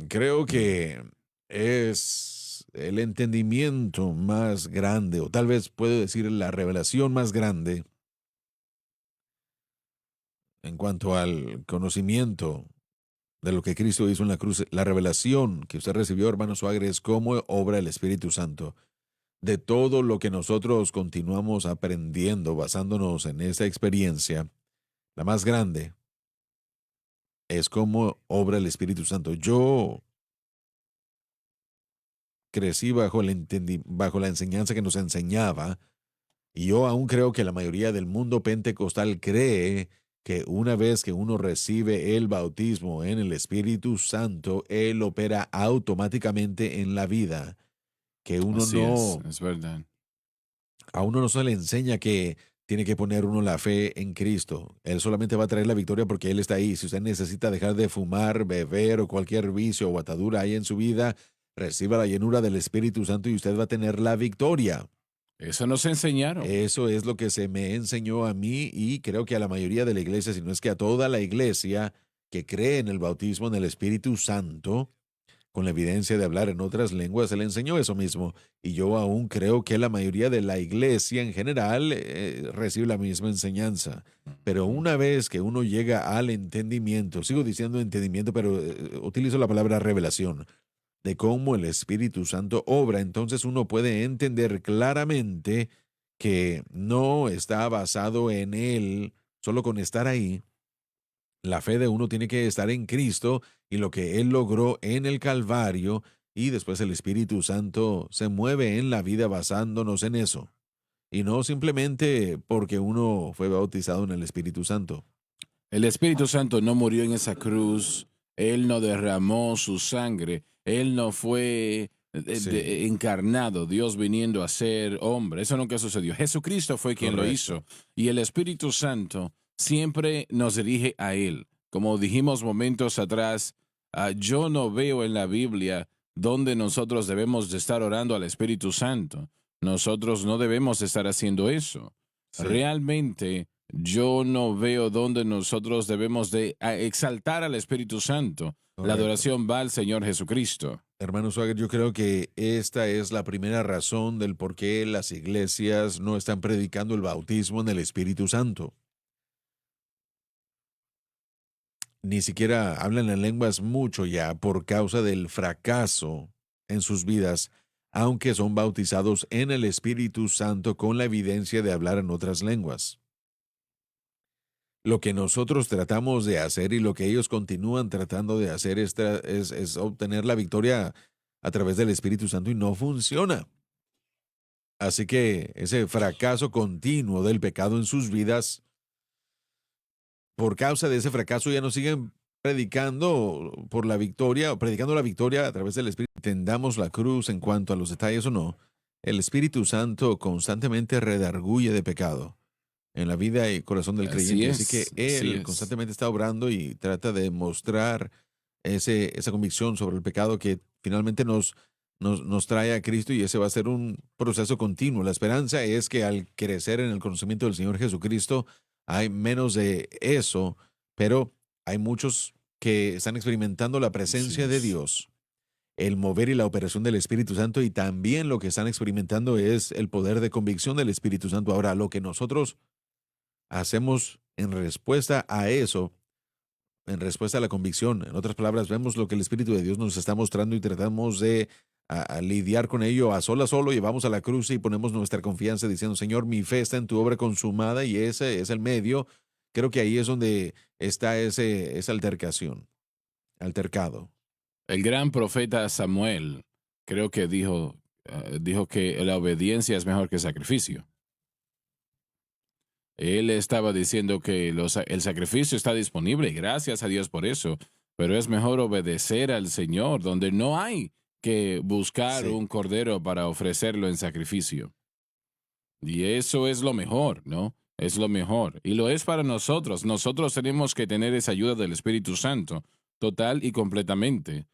B: Creo que es el entendimiento más grande, o tal vez puedo decir la revelación más grande en cuanto al conocimiento de lo que Cristo hizo en la cruz, la revelación que usted recibió, hermano Suárez, es cómo obra el Espíritu Santo. De todo lo que nosotros continuamos aprendiendo, basándonos en esa experiencia, la más grande es cómo obra el Espíritu Santo. Yo crecí bajo la enseñanza que nos enseñaba, y yo aún creo que la mayoría del mundo pentecostal cree que una vez que uno recibe el bautismo en el Espíritu Santo, Él opera automáticamente en la vida, que
A: Así es verdad.
B: a uno no se le enseña que tiene que poner uno la fe en Cristo. Él solamente va a traer la victoria porque Él está ahí. Si usted necesita dejar de fumar, beber o cualquier vicio o atadura ahí en su vida, reciba la llenura del Espíritu Santo y usted va a tener la victoria.
A: Eso nos enseñaron.
B: Eso es lo que se me enseñó a mí y creo que a la mayoría de la iglesia, si no es que a toda la iglesia que cree en el bautismo en el Espíritu Santo, con la evidencia de hablar en otras lenguas, él enseñó eso mismo. Y yo aún creo que la mayoría de la iglesia en general recibe la misma enseñanza. Pero
A: Ujú.
B: una vez que uno llega al entendimiento, sigo diciendo entendimiento, pero utilizo la palabra revelación, de cómo el Espíritu Santo obra, entonces uno puede entender claramente que no está basado en él solo con estar ahí. La fe de uno tiene que estar en Cristo y lo que Él logró en el Calvario, y después el Espíritu Santo se mueve en la vida basándonos en eso, y no simplemente porque uno fue bautizado en el Espíritu Santo.
A: El Espíritu Santo no murió en esa cruz, Él no derramó su sangre, Él no fue
B: Sí,
A: encarnado, Dios viniendo a ser hombre. Eso nunca sucedió. Jesucristo fue quien lo
B: correcto.
A: hizo. Y el Espíritu Santo siempre nos dirige a Él. Como dijimos momentos atrás, yo no veo en la Biblia donde nosotros debemos de estar orando al Espíritu Santo. Nosotros no debemos de estar haciendo eso.
B: Sí,
A: Realmente yo no veo dónde nosotros debemos de exaltar al Espíritu Santo. La
B: correcto.
A: adoración va al Señor Jesucristo.
B: Hermano Swagger, yo creo que esta es la primera razón del por qué las iglesias no están predicando el bautismo en el Espíritu Santo. Ni siquiera hablan en lenguas mucho ya por causa del fracaso en sus vidas, aunque son bautizados en el Espíritu Santo con la evidencia de hablar en otras lenguas. Lo que nosotros tratamos de hacer y lo que ellos continúan tratando de hacer es obtener la victoria a través del Espíritu Santo y no funciona. Así que ese fracaso continuo del pecado en sus vidas, por causa de ese fracaso ya no siguen predicando por la victoria, o predicando la victoria a través del Espíritu. Tendamos la cruz en cuanto a los detalles o no. El Espíritu Santo constantemente redarguye de pecado en la vida y corazón del
A: Así
B: creyente. Así que
A: es, así
B: Él
A: es.
B: constantemente está obrando y trata de mostrar esa convicción sobre el pecado que finalmente nos trae a Cristo, y ese va a ser un proceso continuo. La esperanza es que al crecer en el conocimiento del Señor Jesucristo hay menos de eso, pero hay muchos que están experimentando la
A: Así
B: presencia de
A: es.
B: Dios, el mover y la operación del Espíritu Santo, y también lo que están experimentando es el poder de convicción del Espíritu Santo. Ahora, lo que nosotros hacemos en respuesta a eso, en respuesta a la convicción, en otras palabras, vemos lo que el Espíritu de Dios nos está mostrando y tratamos de a lidiar con ello a solo, llevamos a la cruz y ponemos nuestra confianza diciendo, Señor, mi fe está en tu obra consumada, y ese es el medio. Creo que ahí es donde está esa altercado.
A: El gran profeta Samuel creo que dijo que la obediencia es mejor que el sacrificio. Él estaba diciendo que el sacrificio está disponible, y gracias a Dios por eso, pero es mejor obedecer al Señor, donde no hay que buscar
B: Sí,
A: un cordero para ofrecerlo en sacrificio. Y eso es lo mejor, ¿no? Es lo mejor. Y lo es para nosotros. Nosotros tenemos que tener esa ayuda del Espíritu Santo, total y completamente.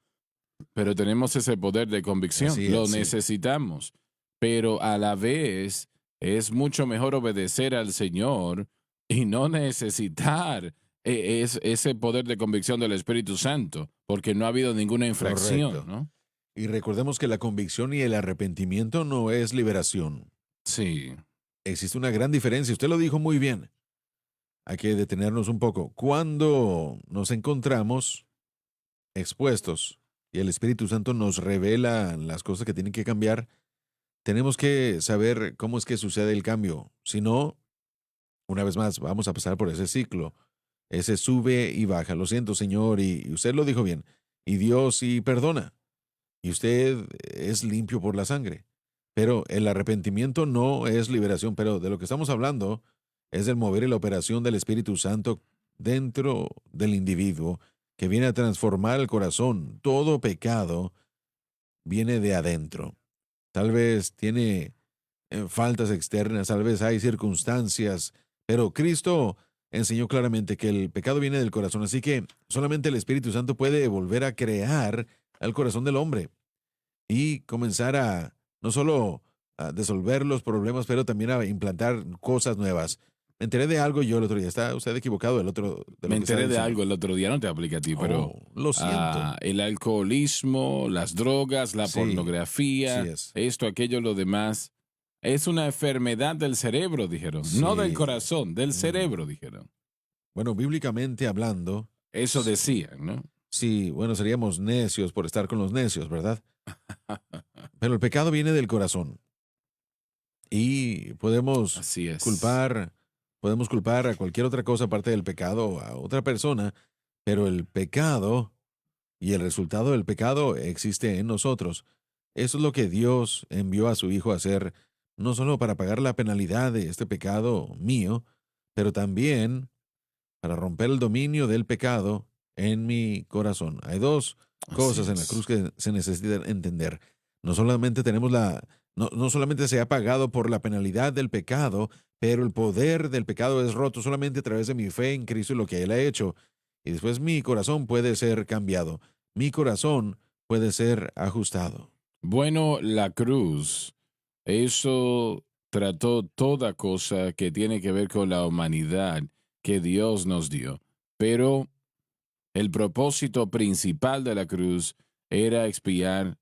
A: Pero tenemos ese poder de convicción,
B: así
A: lo
B: es, sí,
A: necesitamos. Pero a la vez es mucho mejor obedecer al Señor y no necesitar ese poder de convicción del Espíritu Santo, porque no ha habido ninguna infracción,
B: correcto.
A: ¿no?
B: Y recordemos que la convicción y el arrepentimiento no es liberación.
A: Sí,
B: Existe una gran diferencia. Usted lo dijo muy bien. Hay que detenernos un poco. Cuando nos encontramos expuestos y el Espíritu Santo nos revela las cosas que tienen que cambiar, tenemos que saber cómo es que sucede el cambio. Si no, una vez más, vamos a pasar por ese ciclo. Ese sube y baja. Lo siento, Señor, y usted lo dijo bien. Y Dios sí perdona. Y usted es limpio por la sangre. Pero el arrepentimiento no es liberación, pero de lo que estamos hablando es del mover y la operación del Espíritu Santo dentro del individuo, que viene a transformar el corazón. Todo pecado viene de adentro. Tal vez tiene faltas externas, tal vez hay circunstancias, pero Cristo enseñó claramente que el pecado viene del corazón, así que solamente el Espíritu Santo puede volver a crear al corazón del hombre y comenzar a no solo a resolver los problemas, pero también a implantar cosas nuevas. Me enteré de algo yo el otro día. Está usted equivocado de
A: Me
B: lo que está
A: enteré de
B: diciendo.
A: algo el otro día, no te aplica a ti, pero
B: Oh, lo siento.
A: el alcoholismo, las drogas, la
B: Sí, sí
A: pornografía,
B: es.
A: esto, aquello, lo demás, es una enfermedad del cerebro, dijeron. No del
B: Sí.
A: corazón, del cerebro, dijeron.
B: Bueno, bíblicamente hablando,
A: Eso
B: s-
A: decían, ¿no?
B: sí, bueno, seríamos necios por estar con los necios, ¿verdad? Pero el pecado viene del corazón y
A: Así es.
B: culpar, podemos culpar a cualquier otra cosa aparte del pecado a otra persona, pero el pecado y el resultado del pecado existe en nosotros. Eso es lo que Dios envió a su Hijo a hacer, no solo para pagar la penalidad de este pecado mío, pero también para romper el dominio del pecado en mi corazón. Hay dos
A: Así
B: cosas en la
A: es.
B: cruz que se necesitan entender. No solamente no solamente se ha pagado por la penalidad del pecado, pero el poder del pecado es roto solamente a través de mi fe en Cristo y lo que Él ha hecho. Y después mi corazón puede ser cambiado. Mi corazón puede ser ajustado.
A: Bueno, la cruz, eso trató toda cosa que tiene que ver con la humanidad que Dios nos dio. Pero el propósito principal de la cruz era expiar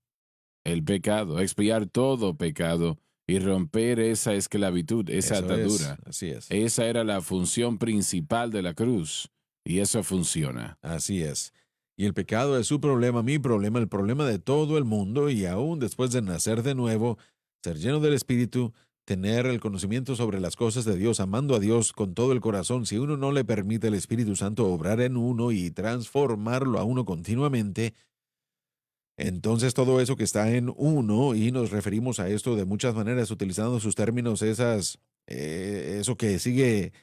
A: el pecado, expiar todo pecado y romper esa esclavitud, esa
B: Eso es,
A: atadura.
B: así es.
A: Esa era la función principal de la cruz y eso funciona.
B: Así es. Y el pecado es su problema, mi problema, el problema de todo el mundo, y aún después de nacer de nuevo, ser lleno del Espíritu, tener el conocimiento sobre las cosas de Dios, amando a Dios con todo el corazón, si uno no le permite al Espíritu Santo obrar en uno y transformarlo a uno continuamente, entonces todo eso que está en uno, y nos referimos a esto de muchas maneras, utilizando sus términos, eso que sigue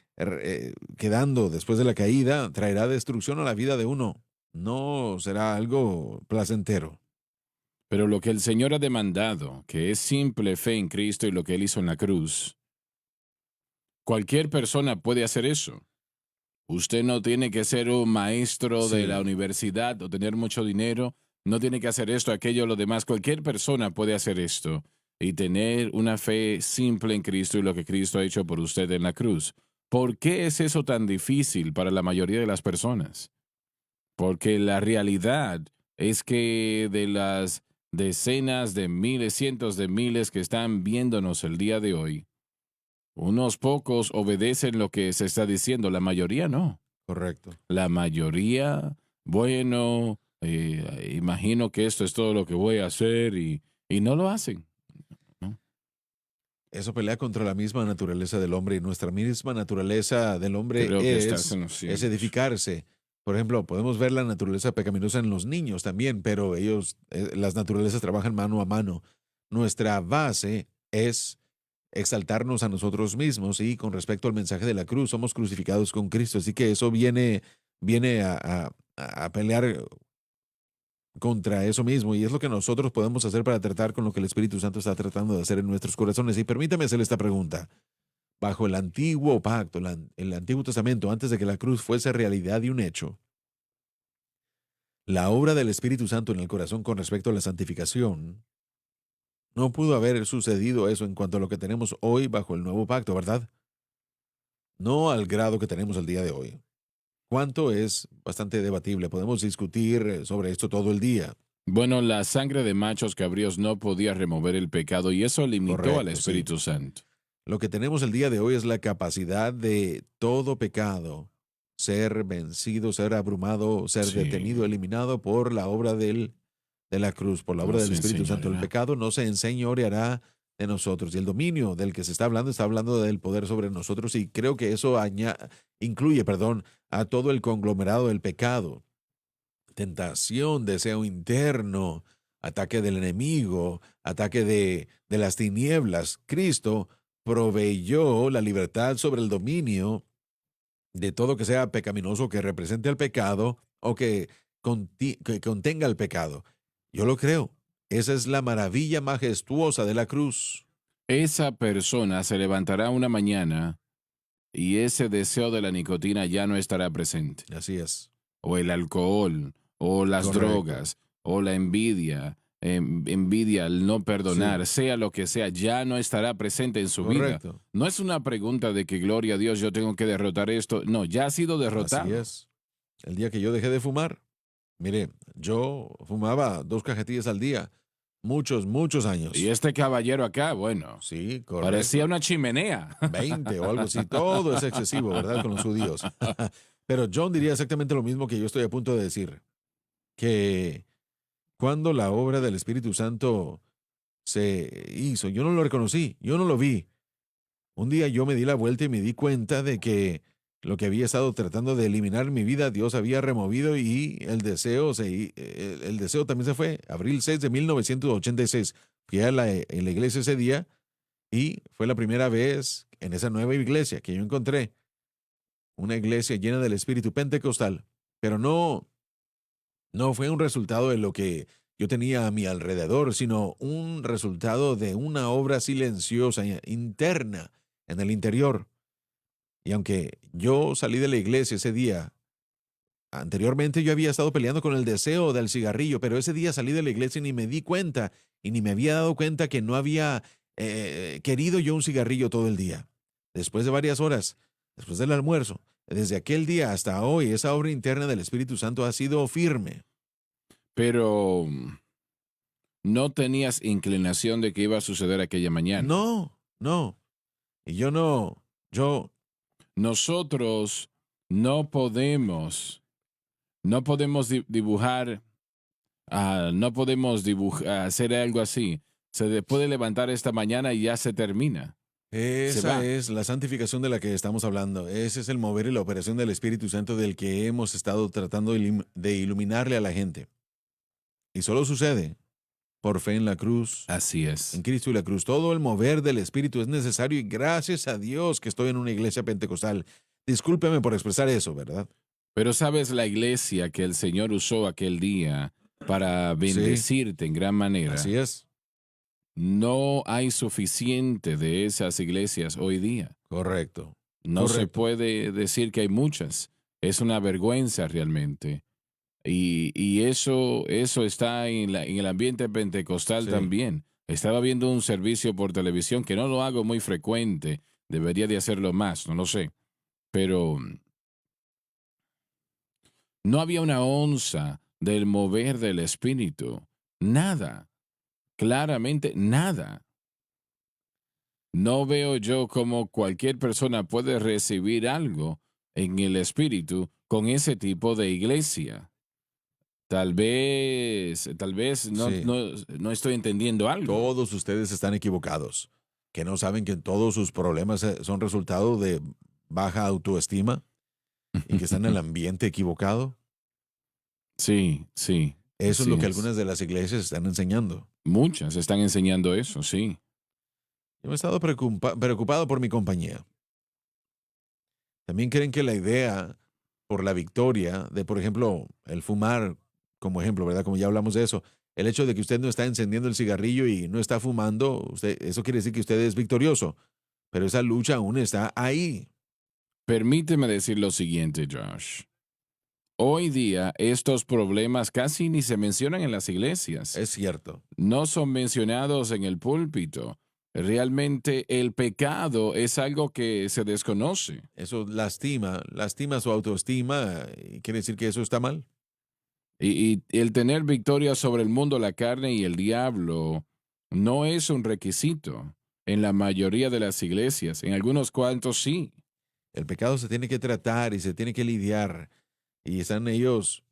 B: quedando después de la caída, traerá destrucción a la vida de uno. No será algo placentero.
A: Pero lo que el Señor ha demandado, que es simple fe en Cristo y lo que Él hizo en la cruz, cualquier persona puede hacer eso. Usted no tiene que ser un maestro de la
B: Sí,
A: universidad o tener mucho dinero, no tiene que hacer esto, aquello, lo demás. Cualquier persona puede hacer esto y tener una fe simple en Cristo y lo que Cristo ha hecho por usted en la cruz. ¿Por qué es eso tan difícil para la mayoría de las personas? Porque la realidad es que de las decenas de miles, cientos de miles que están viéndonos el día de hoy, unos pocos obedecen lo que se está diciendo, la mayoría no.
B: correcto.
A: La mayoría, bueno, imagino que esto es todo lo que voy a hacer y no lo hacen, ¿no?
B: Eso pelea contra la misma naturaleza del hombre, y nuestra misma naturaleza del hombre
A: Creo que estás en lo
B: es
A: cierto.
B: edificarse. Por ejemplo, podemos ver la naturaleza pecaminosa en los niños también, pero las naturalezas trabajan mano a mano. Nuestra base es exaltarnos a nosotros mismos, y con respecto al mensaje de la cruz, somos crucificados con Cristo. Así que eso viene a pelear contra eso mismo, y es lo que nosotros podemos hacer para tratar con lo que el Espíritu Santo está tratando de hacer en nuestros corazones. Y permítame hacerle esta pregunta. Bajo el antiguo pacto, el Antiguo Testamento, antes de que la cruz fuese realidad y un hecho, la obra del Espíritu Santo en el corazón con respecto a la santificación, no pudo haber sucedido eso en cuanto a lo que tenemos hoy bajo el nuevo pacto, ¿verdad? No al grado que tenemos el día de hoy. ¿Cuánto? Es bastante debatible. Podemos discutir sobre esto todo el día.
A: Bueno, la sangre de machos cabríos no podía remover el pecado y eso limitó al
B: Correcto, sí.
A: Espíritu Santo.
B: Lo que tenemos el día de hoy es la capacidad de todo pecado ser vencido, ser abrumado, ser
A: Sí,
B: detenido, eliminado por la obra de la cruz, por la obra del
A: nos
B: Espíritu Santo. El
A: enseñará.
B: pecado no se enseñoreará de nosotros. Y el dominio del que se está hablando del poder sobre nosotros. Y creo que eso incluye, perdón, a todo el conglomerado del pecado: tentación, deseo interno, ataque del enemigo, ataque de las tinieblas. Cristo proveyó la libertad sobre el dominio de todo que sea pecaminoso, que represente al pecado o que contenga el pecado. Yo lo creo. Esa es la maravilla majestuosa de la cruz.
A: Esa persona se levantará una mañana y ese deseo de la nicotina ya no estará presente.
B: Así es.
A: O el alcohol, o las
B: Correcto.
A: drogas, o la envidia, envidia, el no perdonar,
B: Sí,
A: sea lo que sea, ya no estará presente en su vida.
B: correcto.
A: No es una pregunta de que gloria a Dios, yo tengo que derrotar esto. No, ya ha sido
B: Así
A: derrotado.
B: es. El día que yo dejé de fumar, mire, yo fumaba 2 cajetillas al día, muchos, muchos
A: Y
B: años.
A: este caballero acá, bueno,
B: Sí,
A: parecía
B: correcto.
A: una chimenea.
B: 20 o algo así. Todo es excesivo, ¿verdad? Con los judíos. Pero John diría exactamente lo mismo que yo estoy a punto de decir, que cuando la obra del Espíritu Santo se hizo, yo no lo reconocí, yo no lo vi. Un día yo me di la vuelta y me di cuenta de que lo que había estado tratando de eliminar en mi vida, Dios había removido y el deseo también se fue. Abril 6 de 1986. Fui en la iglesia ese día y fue la primera vez en esa nueva iglesia que yo encontré una iglesia llena del espíritu pentecostal, pero no fue un resultado de lo que yo tenía a mi alrededor, sino un resultado de una obra silenciosa interna en el interior. Y aunque yo salí de la iglesia ese día, anteriormente yo había estado peleando con el deseo del cigarrillo, pero ese día salí de la iglesia y ni me di cuenta y ni me había dado cuenta que no había querido yo un cigarrillo todo el día. Después de varias horas, después del almuerzo, desde aquel día hasta hoy, esa obra interna del Espíritu Santo ha sido firme.
A: Pero no tenías inclinación de que iba a suceder aquella mañana.
B: No, no. Y yo no, yo,
A: Nosotros no podemos, no podemos dibujar, no podemos hacer algo así. Puede levantar esta mañana y ya se termina. Se
B: esa
A: va.
B: es la santificación de la que estamos hablando. Ese es el mover y la operación del Espíritu Santo del que hemos estado tratando de iluminarle a la gente. Y solo sucede por fe en la cruz,
A: Así
B: en
A: es.
B: Cristo y la cruz. Todo el mover del Espíritu es necesario y gracias a Dios que estoy en una iglesia pentecostal. Discúlpeme por expresar eso, ¿verdad?
A: Pero sabes, la iglesia que el Señor usó aquel día para
B: Sí,
A: bendecirte en gran manera,
B: así es.
A: no hay suficiente de esas iglesias hoy día.
B: Correcto,
A: No se
B: correcto.
A: puede decir que hay muchas. Es una vergüenza realmente. Y eso está en el ambiente pentecostal
B: Sí.
A: también. Estaba viendo un servicio por televisión que no lo hago muy frecuente. Debería de hacerlo más, no lo sé. Pero no había una onza del mover del espíritu. Nada. Claramente nada. No veo yo cómo cualquier persona puede recibir algo en el espíritu con ese tipo de iglesia. Tal vez
B: Sí.
A: no estoy entendiendo algo.
B: Todos ustedes están equivocados, que no saben que todos sus problemas son resultado de baja autoestima y que están en el ambiente equivocado.
A: Sí, sí,
B: Eso es
A: así
B: lo que
A: es.
B: algunas de las iglesias están enseñando.
A: Muchas están enseñando eso, sí.
B: Yo he estado preocupado por mi compañía. También creen que la idea por la victoria de, por ejemplo, el fumar, como ejemplo, ¿verdad? Como ya hablamos de eso, el hecho de que usted no está encendiendo el cigarrillo y no está fumando, eso quiere decir que usted es victorioso, pero esa lucha aún está ahí.
A: Permíteme decir lo siguiente, Josh. Hoy día estos problemas casi ni se mencionan en las iglesias.
B: Es cierto.
A: No son mencionados en el púlpito. Realmente el pecado es algo que se desconoce.
B: Eso lastima su autoestima y quiere decir que eso está mal.
A: Y el tener victoria sobre el mundo, la carne y el diablo no es un requisito en la mayoría de las iglesias. En algunos cuantos sí.
B: El pecado se tiene que tratar y se tiene que lidiar y están ellos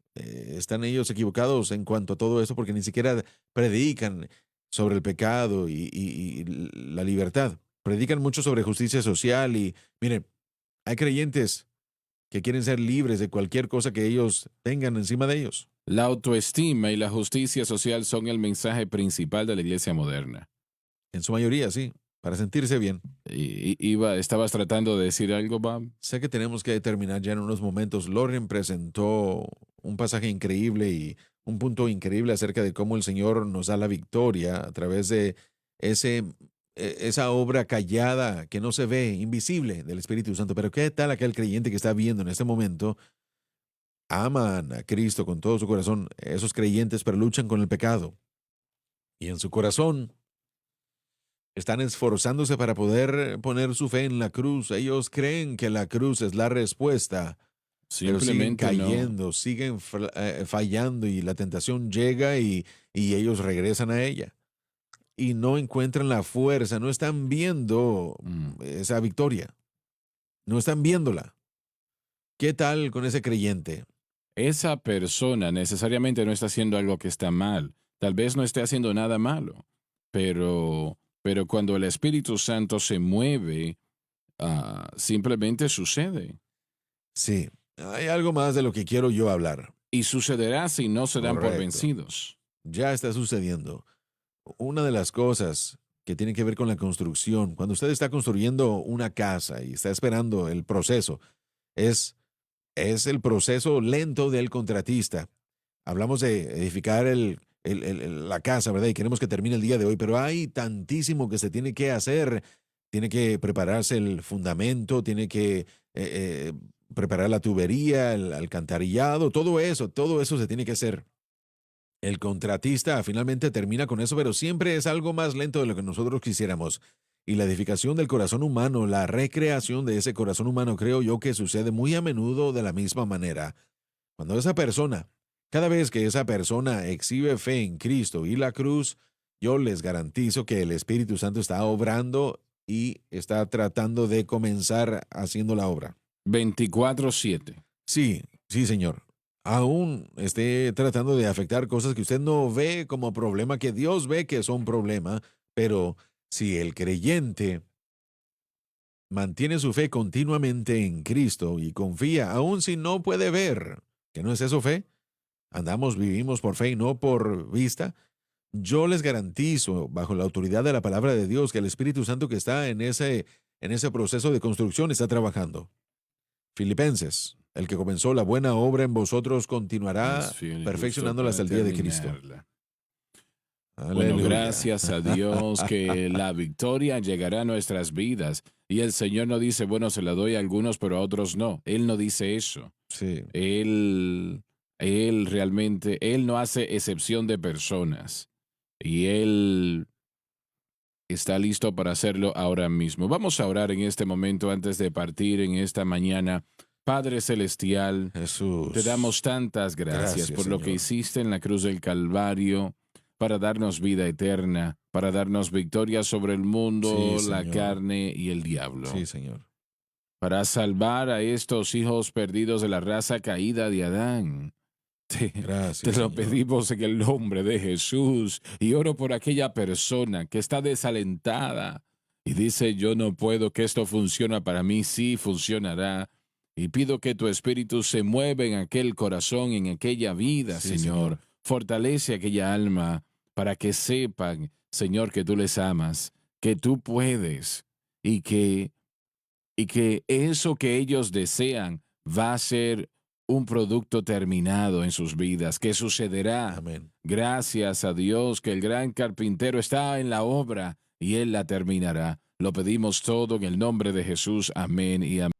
B: equivocados en cuanto a todo eso porque ni siquiera predican sobre el pecado y la libertad. Predican mucho sobre justicia social y miren, hay creyentes que quieren ser libres de cualquier cosa que ellos tengan encima de ellos.
A: La autoestima y la justicia social son el mensaje principal de la iglesia moderna.
B: En su mayoría, sí, para sentirse bien.
A: ¿Estabas tratando de decir algo, Bob?
B: Sé que tenemos que terminar ya en unos momentos. Loren presentó un pasaje increíble y un punto increíble acerca de cómo el Señor nos da la victoria a través de ese, esa obra callada que no se ve, invisible del Espíritu Santo. Pero ¿qué tal aquel creyente que está viendo en este momento? Aman a Cristo con todo su corazón. Esos creyentes, pero luchan con el pecado. y en su corazón están esforzándose para poder poner su fe en la cruz. Ellos creen que la cruz es la respuesta, pero siguen
A: Simplemente no.
B: cayendo, siguen fallando y la tentación llega y ellos regresan a ella. Y no encuentran la fuerza, no están viendo
A: Mm.
B: esa victoria, no están viéndola. ¿Qué tal con ese creyente?
A: Esa persona necesariamente no está haciendo algo que está mal. Tal vez no esté haciendo nada malo, pero cuando el Espíritu Santo se mueve, simplemente sucede.
B: Sí, hay algo más de lo que quiero yo hablar.
A: Y sucederá si no se dan por
B: Correcto.
A: vencidos.
B: Ya está sucediendo. Una de las cosas que tiene que ver con la construcción, cuando usted está construyendo una casa y está esperando el proceso, es, es el proceso lento del contratista. Hablamos de edificar la casa, ¿verdad? Y queremos que termine el día de hoy, pero hay tantísimo que se tiene que hacer. Tiene que prepararse el fundamento, tiene que preparar la tubería, el alcantarillado, todo eso se tiene que hacer. El contratista finalmente termina con eso, pero siempre es algo más lento de lo que nosotros quisiéramos. Y la edificación del corazón humano, la recreación de ese corazón humano, creo yo que sucede muy a menudo de la misma manera. Cuando esa persona, cada vez que esa persona exhibe fe en Cristo y la cruz, yo les garantizo que el Espíritu Santo está obrando y está tratando de comenzar haciendo la obra.
A: 24/7.
B: Sí, sí, señor. Aún esté tratando de afectar cosas que usted no ve como problema, que Dios ve que son problema, pero si el creyente mantiene su fe continuamente en Cristo y confía, aun si no puede ver, ¿que no es eso fe? Andamos, vivimos por fe y no por vista. Yo les garantizo, bajo la autoridad de la palabra de Dios, que el Espíritu Santo que está en ese proceso de construcción está trabajando. Filipenses, el que comenzó la buena obra en vosotros
A: Es
B: continuará
A: fiel y justo
B: perfeccionándola hasta
A: para
B: el día de Cristo.
A: terminarla. Bueno,
B: Aleluya.
A: gracias a Dios que la victoria llegará a nuestras vidas. Y el Señor no dice, bueno, se la doy a algunos, pero a otros no. Él no dice eso.
B: Sí,
A: Él, él realmente, Él no hace excepción de personas. Y Él está listo para hacerlo ahora mismo. Vamos a orar en este momento antes de partir en esta mañana. Padre Celestial, te damos
B: Jesús.
A: tantas gracias
B: Gracias,
A: por lo que
B: Señor.
A: hiciste en la cruz del Calvario para darnos vida eterna, para darnos victoria sobre el
B: Sí,
A: mundo, la
B: Señor.
A: carne y el
B: Sí,
A: diablo,
B: Señor.
A: para salvar a estos hijos perdidos de la raza caída de Adán. Te
B: Gracias,
A: lo
B: Señor.
A: pedimos en el nombre de Jesús y oro por aquella persona que está desalentada y dice, yo no puedo, que esto funciona para mí, sí funcionará. Y pido que tu espíritu se mueva en aquel corazón, en aquella vida,
B: Sí,
A: Señor.
B: Señor.
A: Fortalece aquella alma para que sepan, Señor, que tú les amas, que tú puedes y que eso que ellos desean va a ser un producto terminado en sus vidas, que sucederá.
B: Amén.
A: Gracias a Dios que el gran carpintero está en la obra y Él la terminará. Lo pedimos todo en el nombre de Jesús. Amén y amén.